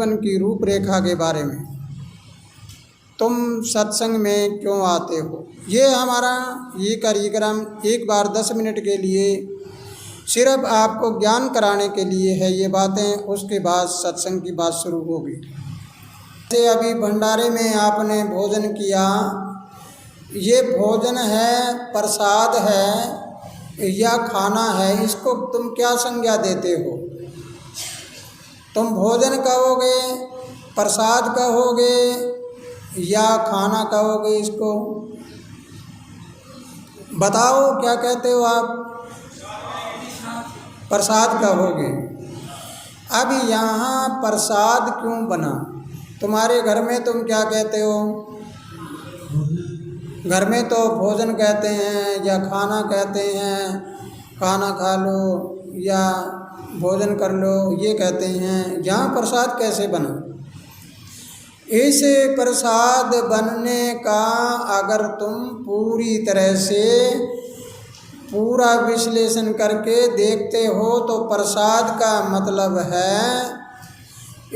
जीवन की रूपरेखा के बारे में। तुम सत्संग में क्यों आते हो? ये हमारा ये कार्यक्रम एक बार 10 मिनट के लिए सिर्फ आपको ज्ञान कराने के लिए है ये बातें। उसके बाद सत्संग की बात शुरू होगी। जैसे अभी भंडारे में आपने भोजन किया, ये भोजन है, प्रसाद है या खाना है, इसको तुम क्या संज्ञा देते हो? तुम भोजन कहोगे, प्रसाद कहोगे या खाना कहोगे? इसको बताओ, क्या कहते हो आप? प्रसाद कहोगे। अब यहाँ प्रसाद क्यों बना? तुम्हारे घर में तुम क्या कहते हो? घर में तो भोजन कहते हैं या खाना कहते हैं, खाना खा लो या भोजन कर लो, ये कहते हैं। यहाँ प्रसाद कैसे बना? इस प्रसाद बनने का अगर तुम पूरी तरह से पूरा विश्लेषण करके देखते हो तो प्रसाद का मतलब है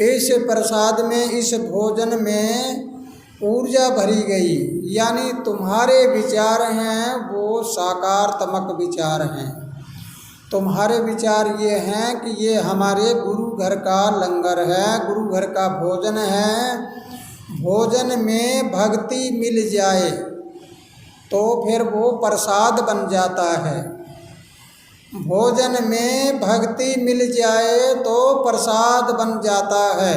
इस प्रसाद में, इस भोजन में ऊर्जा भरी गई, यानी तुम्हारे विचार हैं वो साकारात्मक विचार हैं। तुम्हारे विचार ये हैं कि ये हमारे गुरु घर का लंगर है, गुरु घर का भोजन है। भोजन में भक्ति मिल जाए तो फिर वो प्रसाद बन जाता है। भोजन में भक्ति मिल जाए तो प्रसाद बन जाता है।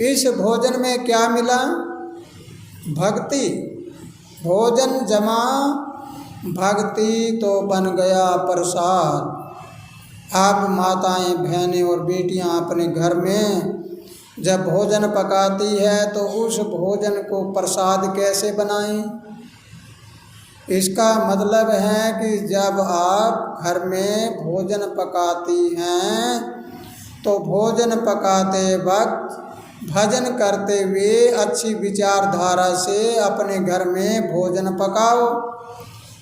इस भोजन में क्या मिला? भक्ति। भोजन जमा भक्ति तो बन गया प्रसाद। आप माताएं, बहनें और बेटियां अपने घर में जब भोजन पकाती है तो उस भोजन को प्रसाद कैसे बनाएं? इसका मतलब है कि जब आप घर में भोजन पकाती हैं तो भोजन पकाते वक्त भजन करते हुए अच्छी विचारधारा से अपने घर में भोजन पकाओ,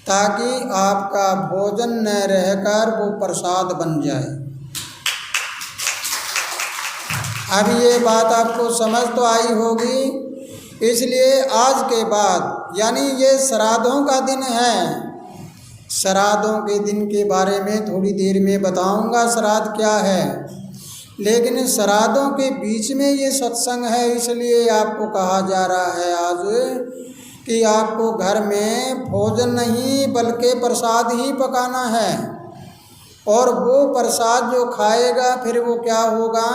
ताकि आपका भोजन न रहकर वो प्रसाद बन जाए। अब ये बात आपको समझ तो आई होगी। इसलिए आज के बाद, यानी ये श्राद्धों का दिन है, श्राद्धों के दिन के बारे में थोड़ी देर में बताऊंगा श्राद्ध क्या है, लेकिन श्राद्धों के बीच में ये सत्संग है। इसलिए आपको कहा जा रहा है आज कि आपको घर में भोजन नहीं बल्कि प्रसाद ही पकाना है। और वो प्रसाद जो खाएगा फिर वो क्या होगा?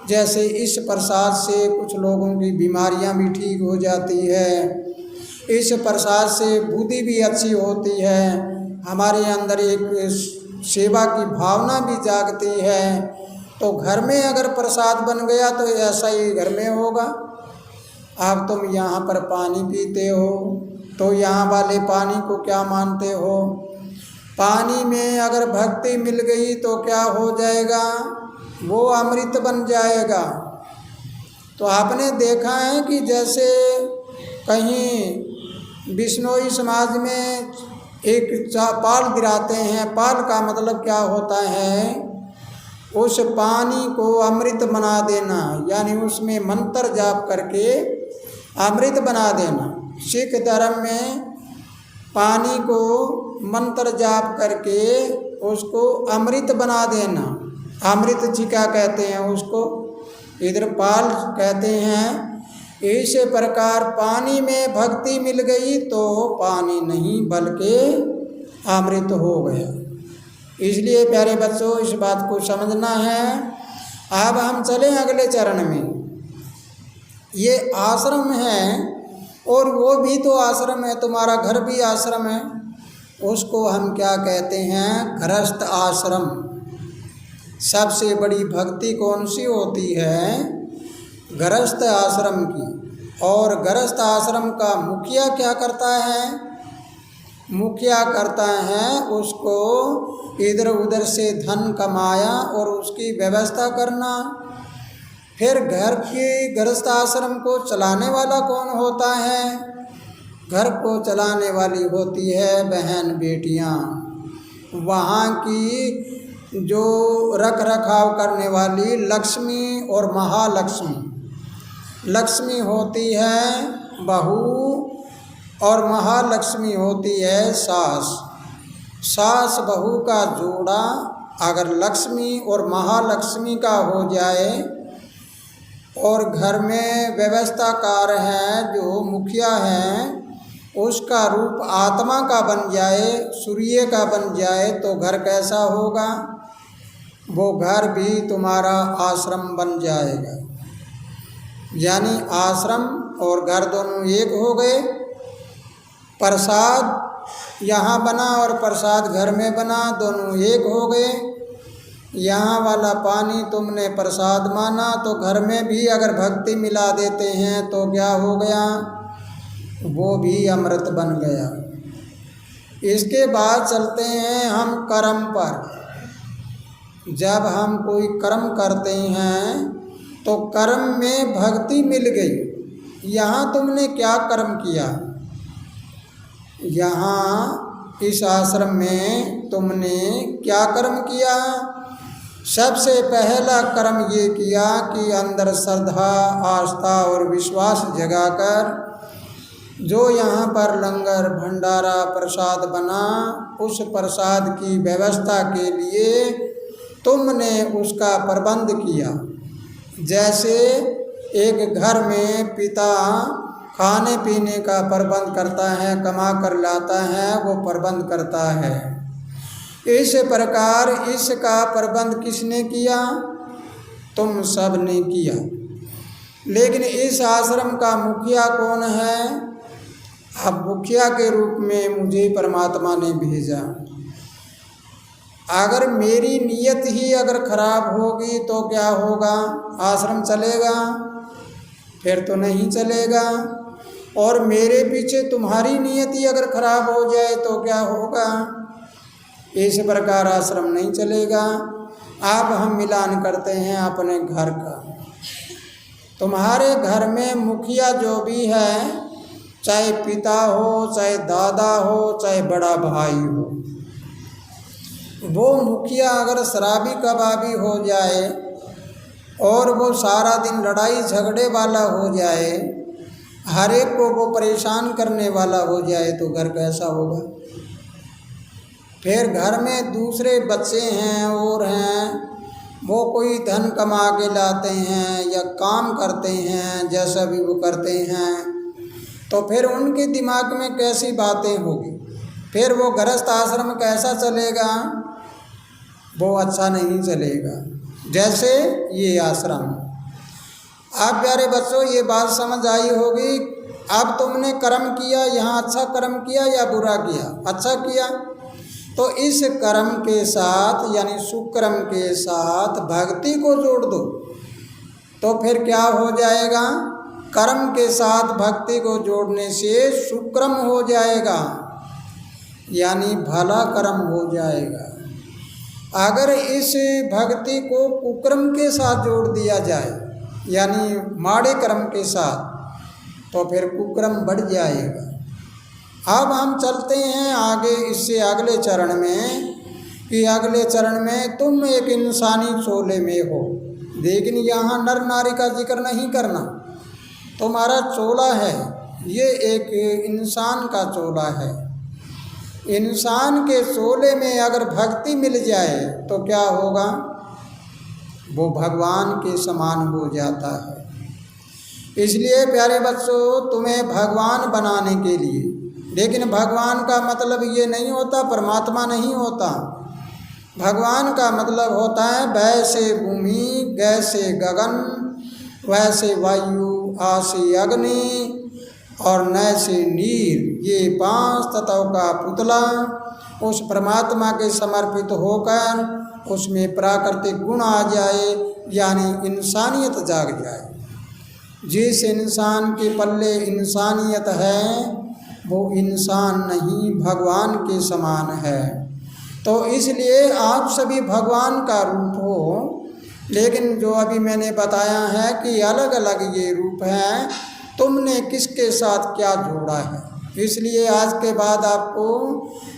जैसे इस प्रसाद से कुछ लोगों की बीमारियां भी ठीक हो जाती है, इस प्रसाद से बुद्धि भी अच्छी होती है, हमारे अंदर एक सेवा की भावना भी जागती है। तो घर में अगर प्रसाद बन गया तो ऐसा ही घर में होगा। अब तुम यहाँ पर पानी पीते हो तो यहाँ वाले पानी को क्या मानते हो? पानी में अगर भक्ति मिल गई तो क्या हो जाएगा? वो अमृत बन जाएगा। तो आपने देखा है कि जैसे कहीं बिश्नोई समाज में एक पाल गिराते हैं। पाल का मतलब क्या होता है? उस पानी को अमृत बना देना, यानी उसमें मंत्र जाप करके अमृत बना देना। सिख धर्म में पानी को मंत्र जाप करके उसको अमृत बना देना, अमृत चिका कहते हैं उसको, इधर पाल कहते हैं। इस प्रकार पानी में भक्ति मिल गई तो पानी नहीं बल्कि अमृत हो गया। इसलिए प्यारे बच्चों इस बात को समझना है। अब हम चलें अगले चरण में। ये आश्रम है और वो भी तो आश्रम है, तुम्हारा घर भी आश्रम है। उसको हम क्या कहते हैं? गृहस्थ आश्रम। सबसे बड़ी भक्ति कौन सी होती है? गृहस्थ आश्रम की। और गृहस्थ आश्रम का मुखिया क्या करता है? मुखिया करता है उसको इधर उधर से धन कमाया और उसकी व्यवस्था करना। फिर घर के गृहस्थ आश्रम को चलाने वाला कौन होता है? घर को चलाने वाली होती है बहन बेटियां। वहाँ की जो रख रखाव करने वाली लक्ष्मी और महालक्ष्मी। लक्ष्मी होती है बहू और महालक्ष्मी होती है सास। सास बहू का जोड़ा अगर लक्ष्मी और महालक्ष्मी का हो जाए और घर में व्यवस्थाकार है जो मुखिया है उसका रूप आत्मा का बन जाए, सूर्य का बन जाए, तो घर कैसा होगा? वो घर भी तुम्हारा आश्रम बन जाएगा। यानी आश्रम और घर दोनों एक हो गए। प्रसाद यहाँ बना और प्रसाद घर में बना, दोनों एक हो गए। यहाँ वाला पानी तुमने प्रसाद माना तो घर में भी अगर भक्ति मिला देते हैं तो क्या हो गया? वो भी अमृत बन गया। इसके बाद चलते हैं हम कर्म पर। जब हम कोई कर्म करते हैं तो कर्म में भक्ति मिल गई। यहाँ तुमने क्या कर्म किया? यहाँ इस आश्रम में तुमने क्या कर्म किया? सबसे पहला कर्म ये किया कि अंदर श्रद्धा, आस्था और विश्वास जगाकर जो यहाँ पर लंगर भंडारा प्रसाद बना, उस प्रसाद की व्यवस्था के लिए तुमने उसका प्रबंध किया। जैसे एक घर में पिता खाने पीने का प्रबंध करता है, कमा कर लाता है, वो प्रबंध करता है। इस प्रकार इसका प्रबंध किसने किया? तुम सब ने किया। लेकिन इस आश्रम का मुखिया कौन है? अब मुखिया के रूप में मुझे परमात्मा ने भेजा। अगर मेरी नीयत ही अगर खराब होगी तो क्या होगा? आश्रम चलेगा? फिर तो नहीं चलेगा। और मेरे पीछे तुम्हारी नीयत ही अगर खराब हो जाए तो क्या होगा? इस प्रकार आश्रम नहीं चलेगा। अब हम मिलान करते हैं अपने घर का। तुम्हारे घर में मुखिया जो भी है, चाहे पिता हो, चाहे दादा हो, चाहे बड़ा भाई हो, वो मुखिया अगर शराबी कबाबी हो जाए और वो सारा दिन लड़ाई झगड़े वाला हो जाए, हर एक को वो परेशान करने वाला हो जाए, तो घर कैसा होगा? फिर घर में दूसरे बच्चे हैं और हैं, वो कोई धन कमा के लाते हैं या काम करते हैं, जैसा भी वो करते हैं, तो फिर उनके दिमाग में कैसी बातें होगी? फिर वो गृहस्थ आश्रम कैसा चलेगा? वो अच्छा नहीं चलेगा। जैसे ये आश्रम। आप प्यारे बच्चों, ये बात समझ आई होगी। अब तुमने कर्म किया, यहाँ अच्छा कर्म किया या बुरा किया? अच्छा किया। तो इस कर्म के साथ यानी सुकर्म के साथ भक्ति को जोड़ दो, तो फिर क्या हो जाएगा? कर्म के साथ भक्ति को जोड़ने से सुक्रम हो जाएगा, यानी भला कर्म हो जाएगा। अगर इस भक्ति को कुक्रम के साथ जोड़ दिया जाए, यानी माड़े कर्म के साथ, तो फिर कुक्रम बढ़ जाएगा। अब हम चलते हैं आगे इससे अगले चरण में, कि अगले चरण में तुम एक इंसानी चोले में हो। लेकिन यहाँ नर नारी का जिक्र नहीं करना। तुम्हारा चोला है, ये एक इंसान का चोला है। इंसान के चोले में अगर भक्ति मिल जाए तो क्या होगा? वो भगवान के समान हो जाता है। इसलिए प्यारे बच्चों, तुम्हें भगवान बनाने के लिए, लेकिन भगवान का मतलब ये नहीं होता परमात्मा नहीं होता। भगवान का मतलब होता है वैसे भूमि, गैसे गगन, वैसे वायु, आसे अग्नि और नैसे नीर, ये 5 तत्वों का पुतला उस परमात्मा के समर्पित होकर उसमें प्राकृतिक गुण आ जाए, यानी इंसानियत जाग जाए। जिस इंसान के पल्ले इंसानियत है वो इंसान नहीं, भगवान के समान है। तो इसलिए आप सभी भगवान का रूप हो। लेकिन जो अभी मैंने बताया है कि अलग अलग ये रूप हैं, तुमने किसके साथ क्या जोड़ा है। इसलिए आज के बाद आपको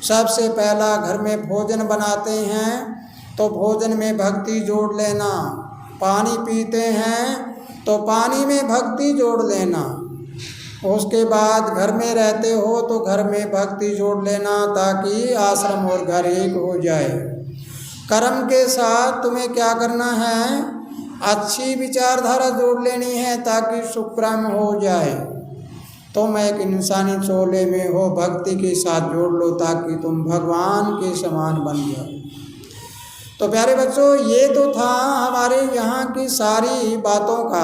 सबसे पहला घर में भोजन बनाते हैं तो भोजन में भक्ति जोड़ लेना, पानी पीते हैं तो पानी में भक्ति जोड़ लेना, उसके बाद घर में रहते हो तो घर में भक्ति जोड़ लेना, ताकि आश्रम और घर एक हो जाए। कर्म के साथ तुम्हें क्या करना है, अच्छी विचारधारा जोड़ लेनी है ताकि सुक्रम हो जाए। तुम एक इंसानी चोले में हो, भक्ति के साथ जोड़ लो ताकि तुम भगवान के समान बन जाओ। तो प्यारे बच्चों, ये तो था हमारे यहाँ की सारी बातों का,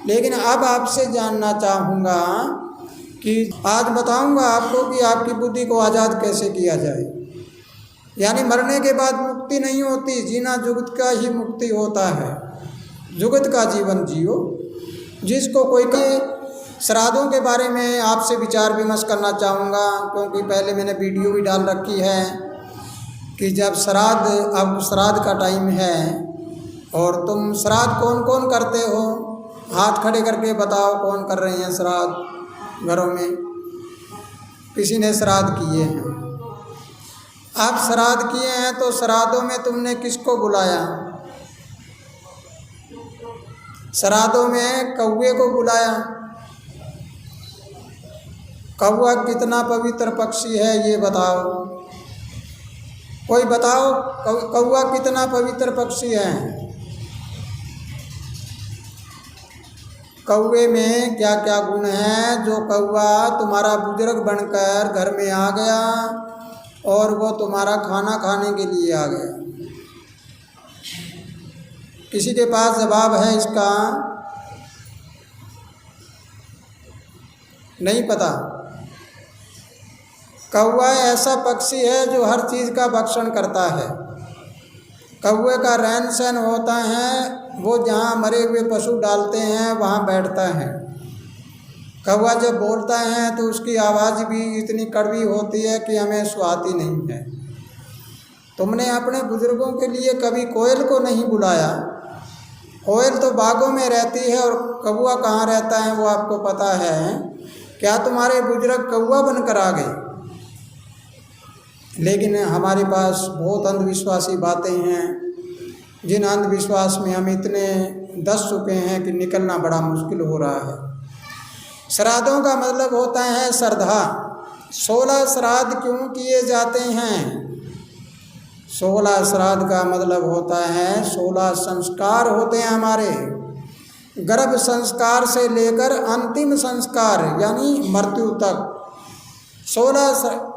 लेकिन अब आपसे जानना चाहूँगा कि आज बताऊँगा आपको कि आपकी बुद्धि को आज़ाद कैसे किया जाए। यानी मरने के बाद मुक्ति नहीं होती, जीना जुगत का ही मुक्ति होता है। जुगत का जीवन जियो। जिसको कोई श्राद्धों के बारे में आपसे विचार विमर्श करना चाहूँगा, क्योंकि पहले मैंने वीडियो भी डाल रखी है कि जब अब श्राद्ध का टाइम है और तुम श्राद्ध कौन कौन करते हो, हाथ खड़े करके बताओ कौन कर रहे हैं श्राद्ध घरों में। किसी ने श्राद्ध किए हैं। आप श्राद्ध किए हैं तो श्राद्धों में तुमने किसको बुलाया? श्राद्धों में कौवे को बुलाया। कौवा कितना पवित्र पक्षी है ये बताओ, कोई बताओ कौवा कितना पवित्र पक्षी है? कौवे में क्या क्या गुण हैं जो कौवा तुम्हारा बुजुर्ग बनकर घर में आ गया और वो तुम्हारा खाना खाने के लिए आ गया? किसी के पास जवाब है इसका? नहीं पता। कौवा ऐसा पक्षी है जो हर चीज़ का भक्षण करता है। कौवे का रहन सहन होता है, वो जहाँ मरे हुए पशु डालते हैं वहाँ बैठता है। कौवा जब बोलता है तो उसकी आवाज़ भी इतनी कड़वी होती है कि हमें सुहाती नहीं है। तुमने अपने बुजुर्गों के लिए कभी कोयल को नहीं बुलाया। कोयल तो बागों में रहती है और कौवा कहाँ रहता है वो आपको पता है। क्या तुम्हारे बुजुर्ग कौवा बनकर आ गए? लेकिन हमारे पास बहुत अंधविश्वासी बातें हैं, जिन अंधविश्वास में हम इतने दस चुके हैं कि निकलना बड़ा मुश्किल हो रहा है। श्राद्धों का मतलब होता है श्रद्धा। 16 श्राद्ध क्यों किए जाते हैं? 16 श्राद्ध का मतलब होता है 16 संस्कार होते हैं हमारे। गर्भ संस्कार से लेकर अंतिम संस्कार यानी मृत्यु तक 16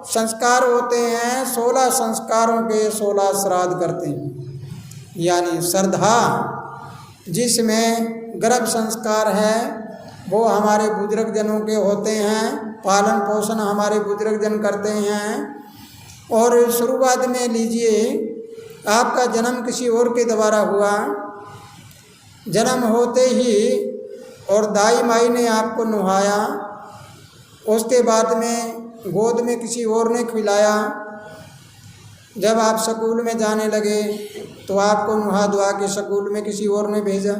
संस्कार होते हैं। 16 संस्कारों के 16 श्राद्ध करते हैं। यानी श्रद्धा जिसमें गर्भ संस्कार है वो हमारे बुजुर्ग जनों के होते हैं। पालन पोषण हमारे बुजुर्ग जन करते हैं। और शुरुआत में लीजिए, आपका जन्म किसी और के द्वारा हुआ। जन्म होते ही और दाई माई ने आपको नहाया, उसके बाद में गोद में किसी और ने खिलाया। जब आप स्कूल में जाने लगे तो आपको नहा धुआ के स्कूल में किसी और ने भेजा।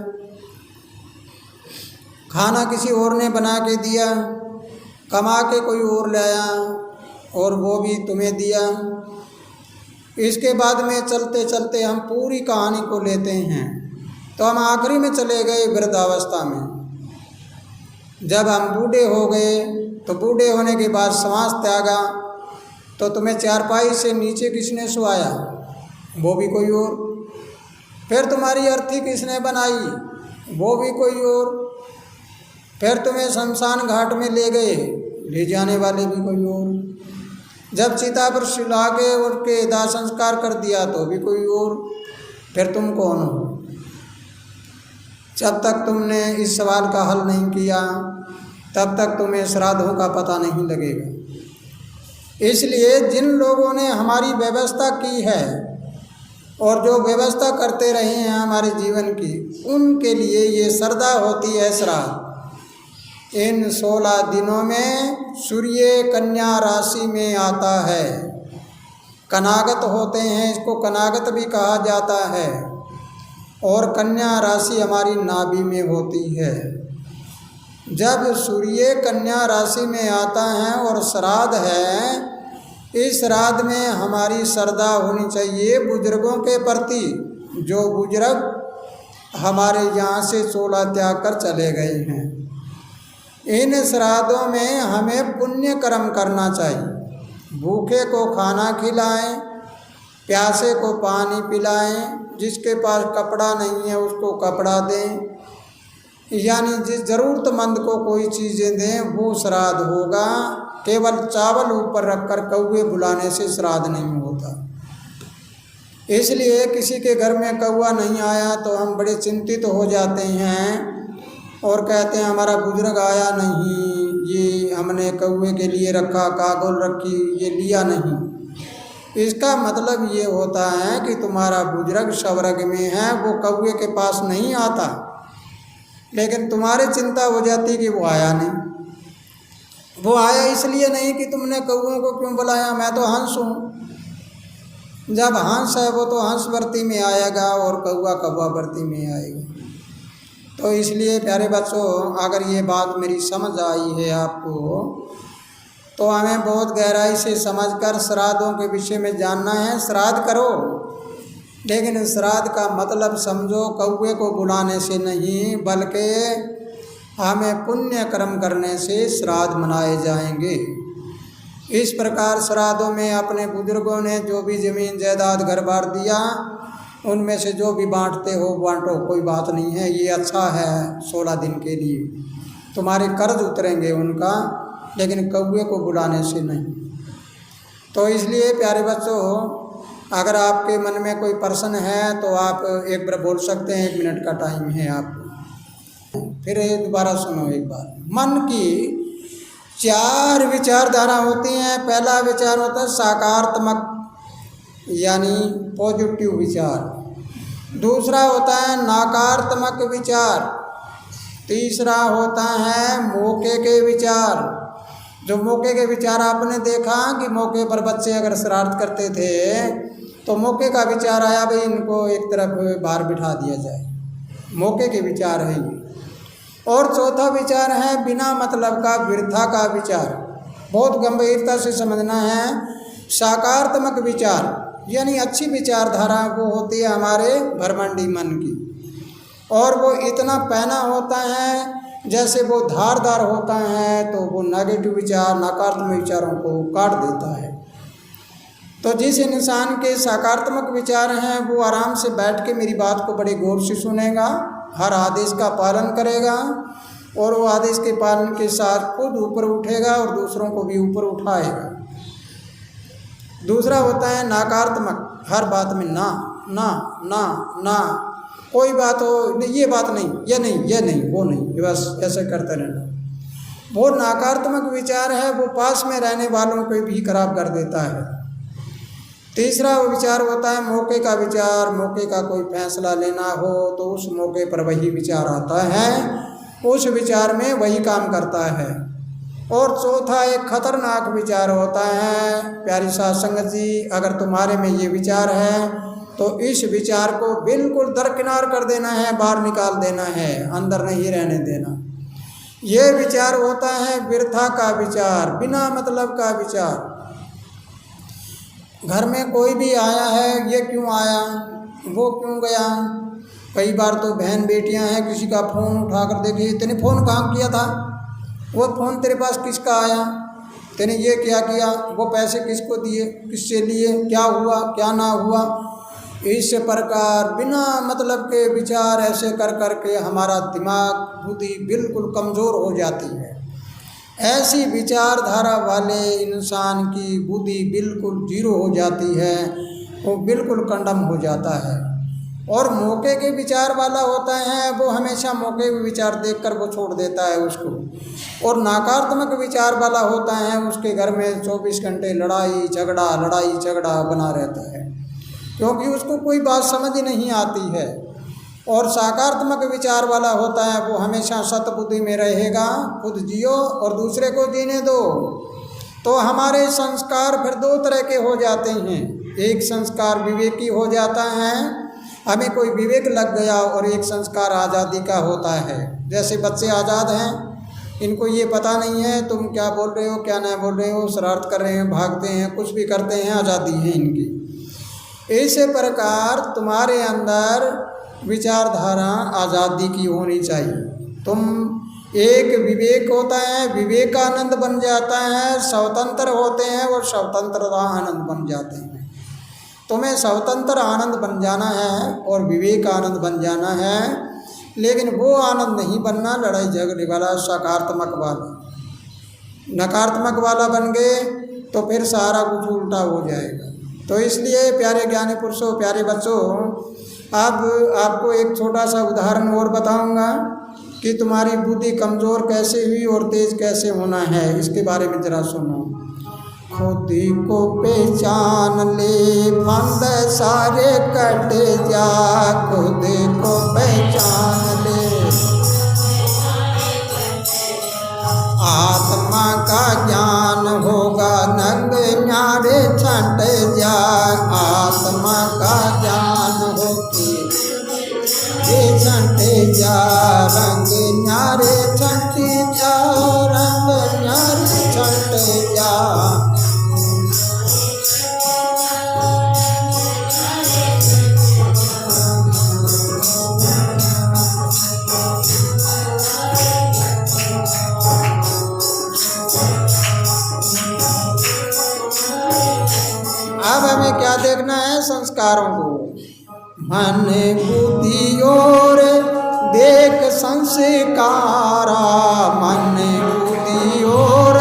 खाना किसी और ने बना के दिया, कमा के कोई और लाया और वो भी तुम्हें दिया। इसके बाद में चलते चलते हम पूरी कहानी को लेते हैं तो हम आखिरी में चले गए वृद्धावस्था में। जब हम बूढ़े हो गए तो बूढ़े होने के बाद श्वास त्यागा तो तुम्हें चारपाई से नीचे किसने सुआया? वो भी कोई और। फिर तुम्हारी अर्थी किसने बनाई? वो भी कोई और। फिर तुम्हें शमशान घाट में ले गए, ले जाने वाले भी कोई और। जब चिता पर सुला के उनके दाह संस्कार कर दिया तो भी कोई और। फिर तुम कौन हो? जब तक तुमने इस सवाल का हल नहीं किया तब तक तुम्हें श्राद्धों का पता नहीं लगेगा। इसलिए जिन लोगों ने हमारी व्यवस्था की है और जो व्यवस्था करते रहे हैं हमारे जीवन की, उनके लिए ये श्रद्धा होती है श्राद्ध। इन 16 दिनों में सूर्य कन्या राशि में आता है। कनागत होते हैं, इसको कनागत भी कहा जाता है। और कन्या राशि हमारी नाभि में होती है। जब सूर्य कन्या राशि में आता है और श्राद्ध है, इस श्राद्ध में हमारी श्रद्धा होनी चाहिए बुजुर्गों के प्रति, जो बुजुर्ग हमारे यहाँ से चोला त्याग कर चले गए हैं। इन श्राद्धों में हमें पुण्य कर्म करना चाहिए। भूखे को खाना खिलाएं, प्यासे को पानी पिलाएं, जिसके पास कपड़ा नहीं है उसको कपड़ा दें, यानी जिस ज़रूरतमंद को कोई चीज़ें दें, वो श्राद्ध होगा। केवल चावल ऊपर रखकर कौवे बुलाने से श्राद्ध नहीं होता। इसलिए किसी के घर में कौवा नहीं आया तो हम बड़े चिंतित हो जाते हैं और कहते हैं हमारा बुजुर्ग आया नहीं, ये हमने कौवे के लिए रखा, कागुल रखी, ये लिया नहीं। इसका मतलब ये होता है कि तुम्हारा बुजुर्ग स्वर्ग में है, वो कौवे के पास नहीं आता, लेकिन तुम्हारी चिंता हो जाती कि वो आया नहीं। वो आया इसलिए नहीं कि तुमने कौवों को क्यों बुलाया, मैं तो हंस हूँ। जब हंस है वो तो हंस वर्ती में आएगा और कौवा कौवा वर्ती में आएगा। तो इसलिए प्यारे बच्चों, अगर ये बात मेरी समझ आई है आपको, तो हमें बहुत गहराई से समझकर श्राद्धों के विषय में जानना है। श्राद्ध करो, लेकिन श्राद्ध का मतलब समझो कौवे को बुलाने से नहीं, बल्कि हमें पुण्य कर्म करने से श्राद्ध मनाए जाएंगे। इस प्रकार श्राद्धों में अपने बुजुर्गों ने जो भी ज़मीन जायदाद घर बार दिया, उनमें से जो भी बांटते हो बांटो, कोई बात नहीं है। ये अच्छा है 16 दिन के लिए, तुम्हारे कर्ज उतरेंगे उनका, लेकिन कौवे को बुलाने से नहीं। तो इसलिए प्यारे बच्चों, अगर आपके मन में कोई प्रश्न है तो आप एक बार बोल सकते हैं, 1 मिनट का टाइम है आपको। फिर दोबारा सुनो एक बार। मन की 4 विचारधारा होती हैं। पहला विचार होता है सकारात्मक, यानी पॉजिटिव विचार। दूसरा होता है नकारात्मक विचार। तीसरा होता है मौके के विचार। जो मौके के विचार आपने देखा कि मौके पर बच्चे अगर शरारत करते थे तो मौके का विचार आया, भाई इनको एक तरफ बाहर बिठा दिया जाए, मौके के विचार है ये। और चौथा विचार है बिना मतलब का, वृथा का विचार। बहुत गंभीरता से समझना है। सकारात्मक विचार यानी अच्छी विचारधारा वो होती है हमारे भरमंडी मन की, और वो इतना पैना होता है जैसे वो धारदार होता है, तो वो नेगेटिव विचार, नकारात्मक विचारों को काट देता है। तो जिस इंसान के सकारात्मक विचार हैं वो आराम से बैठ के मेरी बात को बड़े गौर से सुनेगा, हर आदेश का पालन करेगा, और वो आदेश के पालन के साथ खुद ऊपर उठेगा और दूसरों को भी ऊपर उठाएगा। दूसरा होता है नकारात्मक, हर बात में ना ना ना ना, कोई बात हो नहीं, ये बात नहीं, ये नहीं, ये नहीं, वो नहीं, बस ऐसे करते रहना। वो नकारात्मक विचार है, वो पास में रहने वालों को भी खराब कर देता है। तीसरा विचार होता है मौके का विचार। मौके का कोई फैसला लेना हो तो उस मौके पर वही विचार आता है, उस विचार में वही काम करता है। और चौथा एक खतरनाक विचार होता है। प्यारी साध संगत जी, अगर तुम्हारे में ये विचार है तो इस विचार को बिल्कुल दरकिनार कर देना है, बाहर निकाल देना है, अंदर नहीं रहने देना। ये विचार होता है वृथा का विचार, बिना मतलब का विचार। घर में कोई भी आया है, ये क्यों आया, वो क्यों गया। कई बार तो बहन बेटियां हैं, किसी का फ़ोन उठाकर देखिए, तूने फ़ोन कहाँ किया था, वो फ़ोन तेरे पास किसका आया, तूने ये क्या किया, वो पैसे किसको दिए, किससे लिए, क्या हुआ क्या ना हुआ। इस प्रकार बिना मतलब के विचार ऐसे कर कर के हमारा दिमाग, बुद्धि बिल्कुल कमज़ोर हो जाती है। ऐसी विचारधारा वाले इंसान की बुद्धि बिल्कुल जीरो हो जाती है, वो बिल्कुल कंडम हो जाता है। और मौके के विचार वाला होता है, वो हमेशा मौके के विचार देखकर वो छोड़ देता है उसको। और नकारात्मक विचार वाला होता है, उसके घर में 24 घंटे लड़ाई झगड़ा बना रहता है, क्योंकि उसको कोई बात समझ नहीं आती है। और सकारात्मक विचार वाला होता है, वो हमेशा सतबुद्धि में रहेगा, खुद जियो और दूसरे को जीने दो। तो हमारे संस्कार फिर 2 तरह के हो जाते हैं। एक संस्कार विवेकी हो जाता है, हमें कोई विवेक लग गया, और एक संस्कार आज़ादी का होता है। जैसे बच्चे आज़ाद हैं, इनको ये पता नहीं है तुम क्या बोल रहे हो क्या नहीं बोल रहे हो, शरारत कर रहे हैं, भागते हैं, कुछ भी करते हैं, आज़ादी है इनकी। इसी प्रकार तुम्हारे अंदर विचारधारा आज़ादी की होनी चाहिए। तुम एक विवेक होता है, विवेकानंद बन जाता है, स्वतंत्र होते हैं और स्वतंत्रता आनंद बन जाते हैं। तुम्हें स्वतंत्र आनंद बन जाना है और विवेकानंद बन जाना है, लेकिन वो आनंद नहीं बनना लड़ाई झगड़े वाला, सकारात्मक वाला। नकारात्मक वाला बन गए तो फिर सारा कुछ उल्टा हो जाएगा। तो इसलिए प्यारे ज्ञानी पुरुषों, प्यारे बच्चों, अब आपको एक छोटा सा उदाहरण और बताऊंगा कि तुम्हारी बुद्धि कमज़ोर कैसे हुई और तेज कैसे होना है, इसके बारे में ज़रा सुनो। खुद को पहचान ले फंद सारे कट जा, खुद को पहचान ले आत्मा का ज्ञान होगा नंग न्यारे छंट जा, आत्मा का ज्ञान होगी छंट जा, रंग न्यारे छंट जा, रंग न्यारे छंट जा। अब हमें क्या देखना है? संस्कारों को। मन बुद्धि और देख संस्कारा, मन बुद्धि और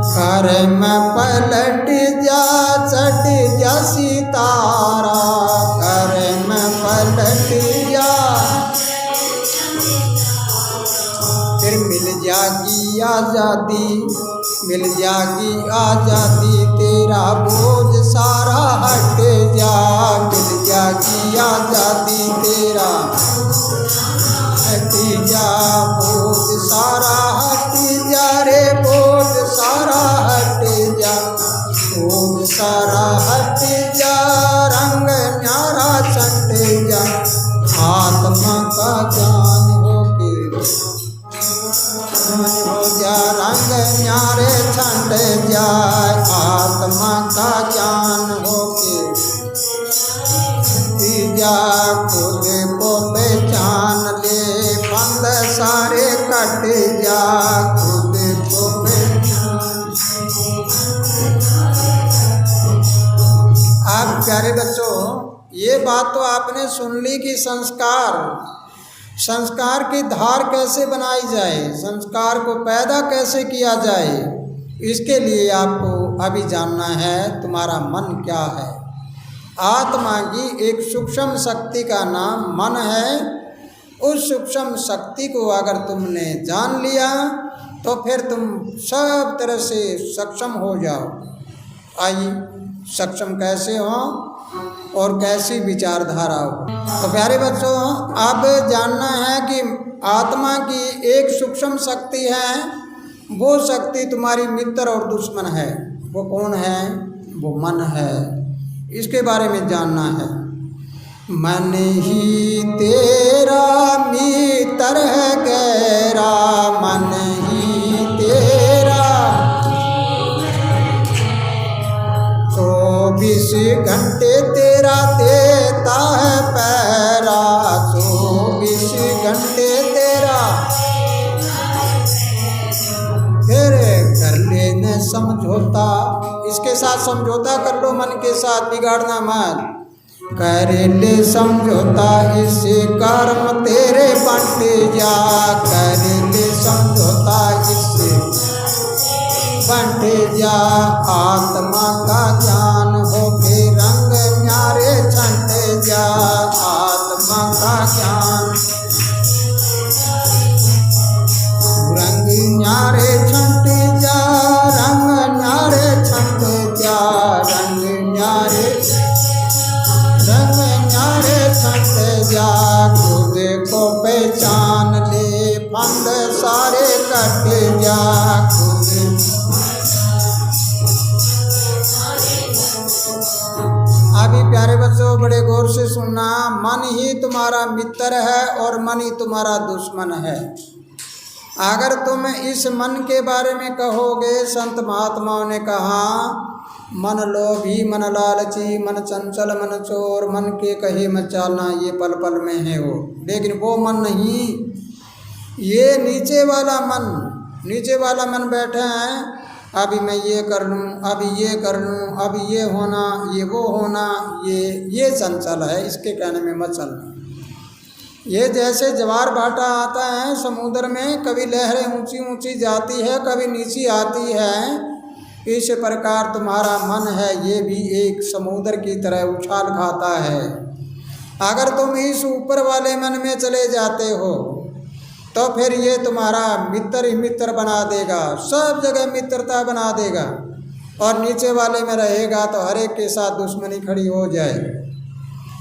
कर्म पलट जा, चट जा सितारा, कर्म पलट जा, फिर मिल जागी आज़ादी, मिल जागी आज़ादी, तेरा बोझ सारा हट जा, मिल जागी आज़ादी, तेरा हट जा, बोझ सारा हट जा रे, बोझ सारा हट जा, बोझ सारा हट जा, रंग न्यारा छंट जा, आत्मा का ज्ञान हो जा, रंग न्यारे छंट जाए, आत्मा का ज्ञान होके जा, खुद को पहचान ले बंद सारे कट जा, खुद को पहचान। आप प्यारे बच्चों, ये बात तो आपने सुन ली कि संस्कार की धार कैसे बनाई जाए, संस्कार को पैदा कैसे किया जाए, इसके लिए आपको अभी जानना है तुम्हारा मन क्या है। आत्मा की एक सूक्ष्म शक्ति का नाम मन है। उस सूक्ष्म शक्ति को अगर तुमने जान लिया तो फिर तुम सब तरह से सक्षम हो जाओ। आइए, सक्षम कैसे हो और कैसी विचारधारा हो। तो प्यारे बच्चों, अब जानना है कि आत्मा की एक सूक्ष्म शक्ति है, वो शक्ति तुम्हारी मित्र और दुश्मन है। वो कौन है? वो मन है। इसके बारे में जानना है। मन ही तेरा मित्र है गहरा, मन ही तेरा 24 घंटे तेरा देता है पहरा, 24 घंटे तेरा। फिर कर लेने समझौता, इसके साथ समझौता कर लो, मन के साथ बिगाड़ना मत। कर ले समझौता, इससे कर्म तेरे बंट जा, कर ले समझौता, इससे बंट जा। आत्मा का ज्ञान हो के रंग न्यारे छंट जा, आत्मा का ज्ञान रंग न्यारे छंट जा, रंग न्यारे छंट जा, रंग न्यारे छंट जा। खुद को पहचान ले फंद सारे कट जा, खुद बच्चों बड़े गौर से सुनना, मन ही तुम्हारा मित्र है और मन ही तुम्हारा दुश्मन है। अगर तुम इस मन के बारे में कहोगे, संत महात्माओं ने कहा मन लोभी, मन लालची, मन चंचल, मन चोर, मन के कहे मत चालना, ये पल पल में है वो। लेकिन वो मन नहीं, ये नीचे वाला मन बैठे हैं। अभी मैं ये कर लूँ, अभी ये कर लूँ, अभी ये होना, ये वो होना, ये चंचल है, इसके कहने में मत चलना। ये जैसे ज्वार भाटा आता है समुद्र में, कभी लहरें ऊंची ऊंची जाती है, कभी नीची आती है, इस प्रकार तुम्हारा मन है, ये भी एक समुद्र की तरह उछाल खाता है। अगर तुम इस ऊपर वाले मन में चले जाते हो तो फिर ये तुम्हारा मित्र ही मित्र बना देगा, सब जगह मित्रता बना देगा, और नीचे वाले में रहेगा तो हर एक के साथ दुश्मनी खड़ी हो जाए।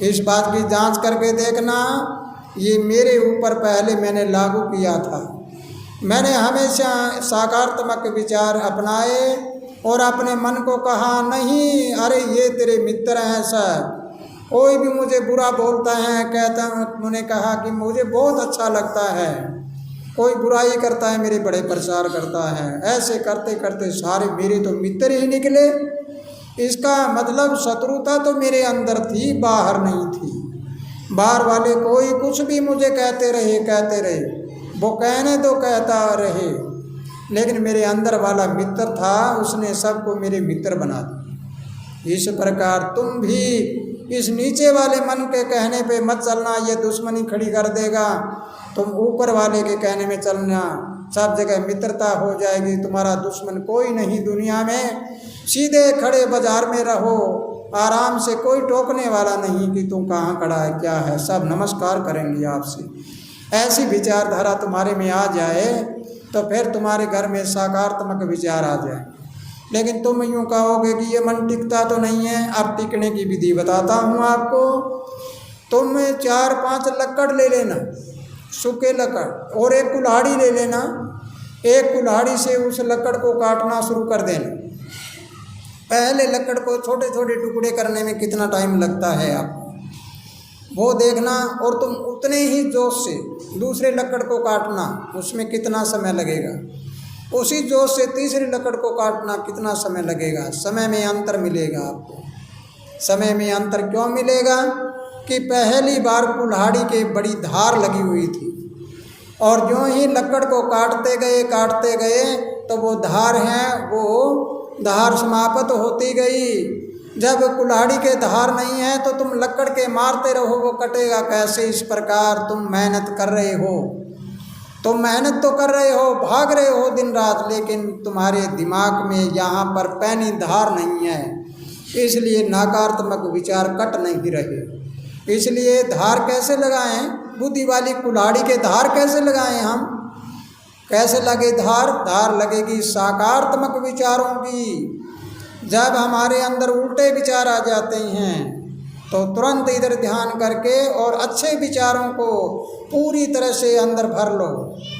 इस बात की जांच करके देखना, ये मेरे ऊपर पहले मैंने लागू किया था। मैंने हमेशा सकारात्मक विचार अपनाए और अपने मन को कहा नहीं, अरे ये तेरे मित्र हैं सब। कोई भी मुझे बुरा बोलता है, कहता हूँ, उन्होंने कहा कि मुझे बहुत अच्छा लगता है, कोई बुराई करता है मेरे बड़े प्रचार करता है, ऐसे करते करते सारे मेरे तो मित्र ही निकले। इसका मतलब शत्रुता तो मेरे अंदर थी, बाहर नहीं थी। बाहर वाले कोई कुछ भी मुझे कहते रहे, वो कहने तो कहता रहे, लेकिन मेरे अंदर वाला मित्र था, उसने सबको मेरे मित्र बना दिया। इस प्रकार तुम भी इस नीचे वाले मन के कहने पे मत चलना, ये दुश्मनी खड़ी कर देगा। तुम ऊपर वाले के कहने में चलना, सब जगह मित्रता हो जाएगी, तुम्हारा दुश्मन कोई नहीं दुनिया में। सीधे खड़े बाजार में रहो आराम से, कोई टोकने वाला नहीं कि तू कहाँ खड़ा है, क्या है, सब नमस्कार करेंगे आपसे। ऐसी विचारधारा तुम्हारे में आ जाए तो फिर तुम्हारे घर में सकारात्मक विचार आ जाए। लेकिन तुम यूँ कहोगे कि ये मन टिकता तो नहीं है, अब टिकने की विधि बताता हूँ आपको। तुम 4-5 लकड़ ले लेना, सूखे लकड़, और एक कुल्हाड़ी ले लेना। एक कुल्हाड़ी से उस लकड़ को काटना शुरू कर देना। पहले लकड़ को छोटे छोटे टुकड़े करने में कितना टाइम लगता है आपको, वो देखना, और तुम उतने ही जोश से दूसरे लकड़ को काटना, उसमें कितना समय लगेगा। उसी जोश से तीसरी लकड़ को काटना, कितना समय लगेगा। समय में अंतर मिलेगा आपको। समय में अंतर क्यों मिलेगा कि पहली बार कुल्हाड़ी के बड़ी धार लगी हुई थी, और जो ही लकड़ को काटते गए तो वो धार है, वो धार समाप्त होती गई। जब कुल्हाड़ी के धार नहीं है तो तुम लकड़ के मारते रहो, वो कटेगा कैसे। इस प्रकार तुम मेहनत कर रहे हो, तुम मेहनत तो कर रहे हो, भाग रहे हो दिन रात, लेकिन तुम्हारे दिमाग में यहाँ पर पैनी धार नहीं है, इसलिए नकारात्मक विचार कट नहीं रहे। इसलिए धार कैसे लगाएं, बुद्धि वाली कुल्हाड़ी के धार कैसे लगाएं हम, कैसे लगे धार? धार लगेगी सकारात्मक विचारों की। जब हमारे अंदर उल्टे विचार आ जाते हैं तो तुरंत इधर ध्यान करके और अच्छे विचारों को पूरी तरह से अंदर भर लो,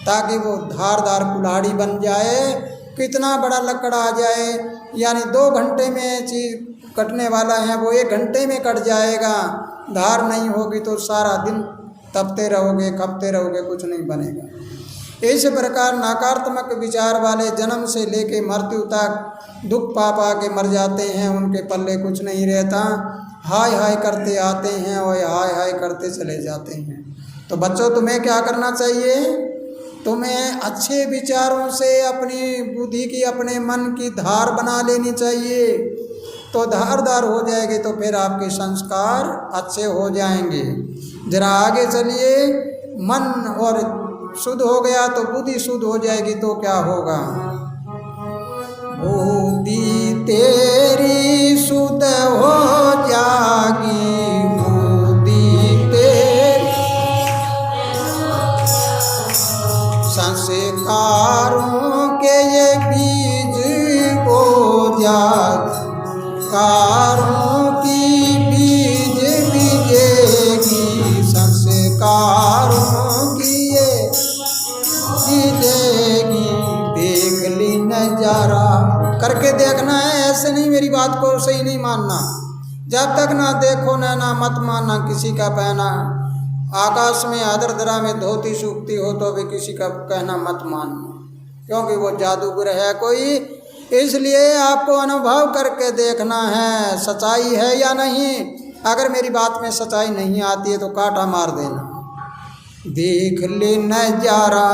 ताकि वो धारदार कुल्हाड़ी बन जाए। कितना बड़ा लकड़ आ जाए, यानी 2 घंटे में चीज़ कटने वाला है वो 1 घंटे में कट जाएगा। धार नहीं होगी तो सारा दिन तपते रहोगे, खपते रहोगे, कुछ नहीं बनेगा। इस प्रकार नकारात्मक विचार वाले जन्म से लेके मृत्यु तक दुख पा के मर जाते हैं, उनके पल्ले कुछ नहीं रहता। हाय हाय करते आते हैं और हाय हाय करते चले जाते हैं। तो बच्चों, तुम्हें क्या करना चाहिए? तुम्हें अच्छे विचारों से अपनी बुद्धि की, अपने मन की धार बना लेनी चाहिए। तो धारदार हो जाएगी तो फिर आपके संस्कार अच्छे हो जाएंगे। जरा आगे चलिए। मन और शुद्ध हो गया तो बुद्धि शुद्ध हो जाएगी, तो क्या होगा? बुद्धि तेरी शुद्ध हो जाएगी, बुद्धि तेरी संस्कारों के ये बीज बो जाएगी, संस्कारों की बीज बीजेगी, संस्कारों की ये बीजेगी। देख ली नजारा, करके देखना है, ऐसे नहीं मेरी बात को सही नहीं मानना। जब तक ना देखो नैना मत मानना किसी का पहना। आकाश में आदरदरा में धोती सूखती हो तो भी किसी का कहना मत मानना, क्योंकि वो जादूगर है कोई। इसलिए आपको अनुभव करके देखना है सच्चाई है या नहीं। अगर मेरी बात में सच्चाई नहीं आती है तो कांटा मार देना। देख ले नजारा,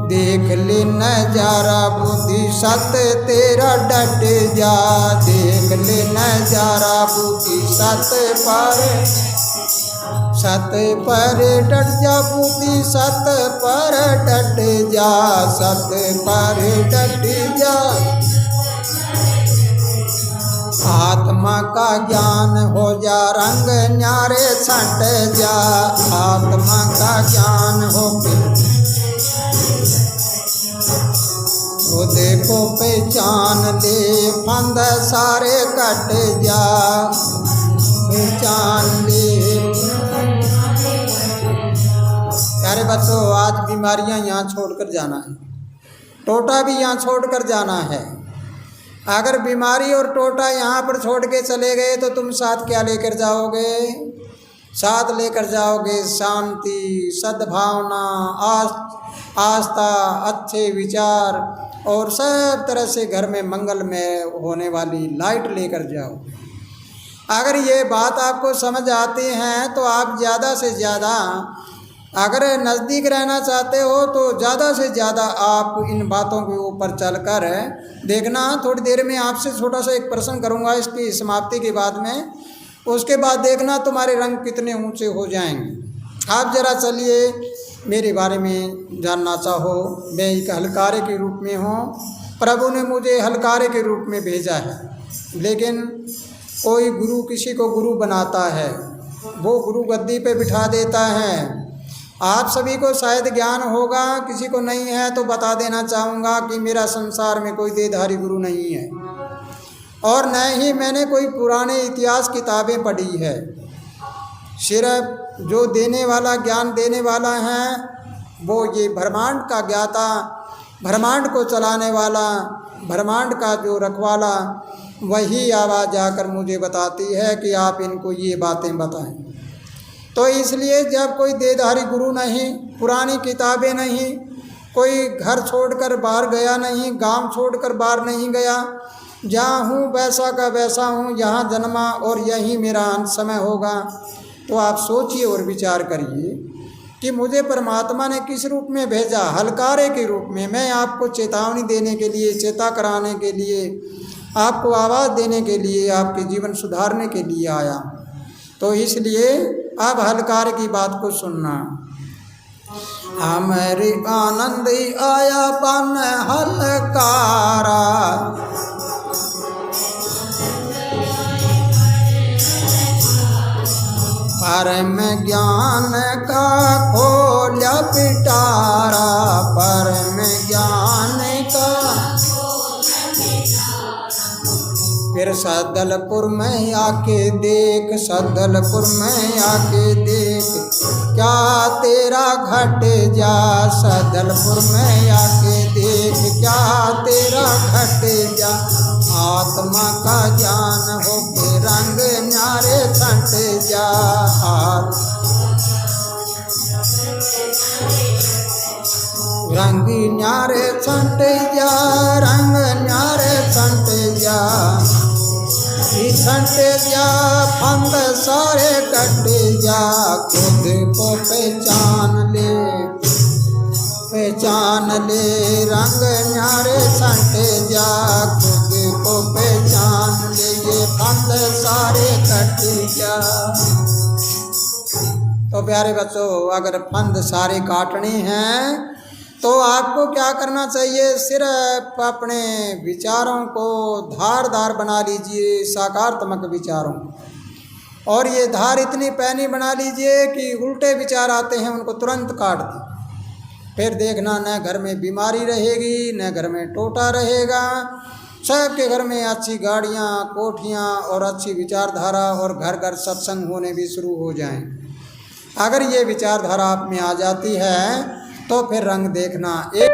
देख ले नजारा, बुद्धि सत तेरा डट जा। देख ले नजारा, बुद्धि सत पर डट जा, बुद्धि सत पर डट जा, सत पर डट जा। आत्मा का ज्ञान हो जा, रंग न्यारे छट जा। आत्मा का ज्ञान हो खुद को पहचान ले, फंद सारे कट जा। पहचान ले। प्यारे बच्चों, आज बीमारियां यहाँ छोड़कर जाना है, टोटा भी यहाँ छोड़कर जाना है। अगर बीमारी और टोटा यहाँ पर छोड़ के चले गए तो तुम साथ क्या लेकर जाओगे? साथ लेकर जाओगे शांति, सद्भावना, आस्था, अच्छे विचार और सब तरह से घर में मंगल में होने वाली लाइट लेकर जाओ। अगर ये बात आपको समझ आती है तो आप ज़्यादा से ज़्यादा, अगर नज़दीक रहना चाहते हो तो ज़्यादा से ज़्यादा आप इन बातों के ऊपर चलकर देखना। थोड़ी देर में आपसे छोटा सा एक प्रश्न करूँगा इसकी समाप्ति के बाद में, उसके बाद देखना तुम्हारे रंग कितने ऊंचे हो जाएंगे। आप जरा चलिए, मेरे बारे में जानना चाहो। मैं एक हलकारे के रूप में हूँ, प्रभु ने मुझे हलकारे के रूप में भेजा है। लेकिन कोई गुरु किसी को गुरु बनाता है, वो गुरु गद्दी पे बिठा देता है। आप सभी को शायद ज्ञान होगा, किसी को नहीं है तो बता देना चाहूँगा कि मेरा संसार में कोई देहधारी गुरु नहीं है और न ही मैंने कोई पुराने इतिहास किताबें पढ़ी है। सिर्फ जो देने वाला, ज्ञान देने वाला है वो ये ब्रह्मांड का ज्ञाता, ब्रह्मांड को चलाने वाला, ब्रह्मांड का जो रखवाला, वही आवाज़ आकर मुझे बताती है कि आप इनको ये बातें बताएं। तो इसलिए जब कोई देहधारी गुरु नहीं, पुरानी किताबें नहीं, कोई घर छोड़कर बाहर गया नहीं, गांव छोड़कर बाहर नहीं गया, जहाँ हूँ वैसा का वैसा हूँ, यहाँ जन्मा और यही मेरा अंत समय होगा, तो आप सोचिए और विचार करिए कि मुझे परमात्मा ने किस रूप में भेजा। हलकारे के रूप में। मैं आपको चेतावनी देने के लिए, चेता कराने के लिए, आपको आवाज़ देने के लिए, आपके जीवन सुधारने के लिए आया। तो इसलिए अब हलकार की बात को सुनना। हमारे आनंद आया बन हलकारा, परम ज्ञान का खोला पिटारा, परम ज्ञान का। फिर सदलपुर में आके देख, सदलपुर में आके देख, क्या तेरा घट जा। सदलपुर में आके देख, क्या तेरा घट जा। आत्मा का ज्ञान हो के रंग न्यारे छंट जा। रंग न्यारे छंट जा, रंग न्यारे छंट जा। छंट जा, फंद सारे कट जा। खुद को पहचान ले, पहचान ले, रंग न्यारे छंट जा। खुद को पहचान ले, ये फंद सारे कट जा। तो प्यारे बच्चों, अगर फंद सारे काटने हैं तो आपको क्या करना चाहिए? सिर्फ अपने विचारों को धारदार बना लीजिए, सकारात्मक विचारों, और ये धार इतनी पैनी बना लीजिए कि उल्टे विचार आते हैं उनको तुरंत काट दें। फिर देखना, न घर में बीमारी रहेगी, न घर में टोटा रहेगा। सबके घर में अच्छी गाड़ियाँ, कोठियाँ और अच्छी विचारधारा, और घर घर सत्संग होने भी शुरू हो जाएं। अगर ये विचारधारा आप में आ जाती है तो फिर रंग देखना। एक